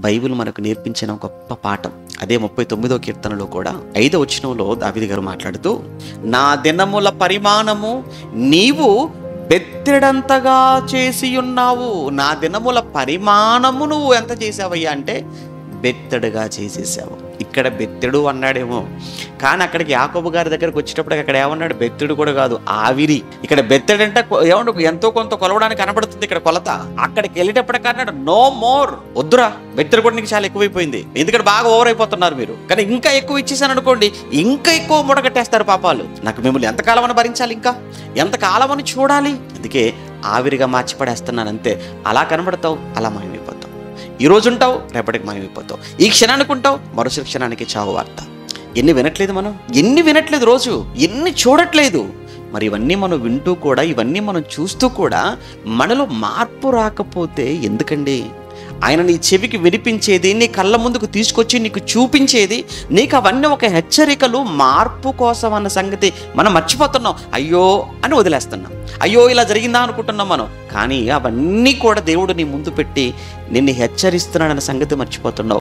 Bible మనకు నేర్పించిన గొప్ప పాఠం. అదే 39వ కీర్తనలో కూడా 5వ వచనంలో దావీదు గారు మాట్లాడుతూ, నా దినముల పరిమాణము నీవు బెత్తెడంతగా చేసి ఉన్నావు. నా దినముల పరిమాణము నువ్వు ఎంత చేసావయ్యా అంటే బెత్తెడుగా చేసేసావు. ఇక్కడ బెత్తెడు అన్నాడేమో, కానీ అక్కడికి యాకోబు గారి దగ్గరకు వచ్చేటప్పటికి అక్కడ ఏమన్నాడు? బెత్తెడు కూడా కాదు, ఆవిరి. ఇక్కడ బెత్తెడంటే ఏమన్నా ఎంతో కొంత కొలవడానికి కనబడుతుంది ఇక్కడ కొలత. అక్కడికి వెళ్ళేటప్పటికి అన్నాడు నో మోర్, వద్దురా, బెత్తెడు కూడా నీకు చాలా ఎక్కువైపోయింది, ఎందుకంటే బాగా ఓవర్ అయిపోతున్నారు మీరు, కానీ ఇంకా ఎక్కువ ఇచ్చేసాను అనుకోండి ఇంకా ఎక్కువ మూటగట్టేస్తారు పాపాలు. నాకు మిమ్మల్ని ఎంతకాలం అని భరించాలి, ఇంకా ఎంతకాలం అని చూడాలి, అందుకే ఆవిరిగా మార్చి పడేస్తున్నాను అంతే. అలా కనబడతావు, అలా మాయమైపోతావు. ఈ రోజు ఉంటావు, రేపటికి మాయమైపోతావు. ఈ క్షణానికి ఉంటావు, మరుసటి క్షణానికి చావు వార్త. ఎన్ని వినట్లేదు మనం, ఎన్ని వినట్లేదు, రోజు ఎన్ని చూడట్లేదు. మరి ఇవన్నీ మనం వింటూ కూడా, ఇవన్నీ మనం చూస్తూ కూడా మనలో మార్పు రాకపోతే ఎందుకండి? ఆయన నీ చెవికి వినిపించేది, నీ కళ్ళ ముందుకు తీసుకొచ్చి నీకు చూపించేది, నీకు అవన్నీ ఒక హెచ్చరికలు, మార్పు కోసం అన్న సంగతి మనం మర్చిపోతున్నాం. అయ్యో అని వదిలేస్తున్నాం, అయ్యో ఇలా జరిగిందా అనుకుంటున్నాం మనం. కానీ అవన్నీ కూడా దేవుడు నీ ముందు పెట్టి నిన్ను హెచ్చరిస్తున్నాడన్న సంగతి మర్చిపోతున్నావు.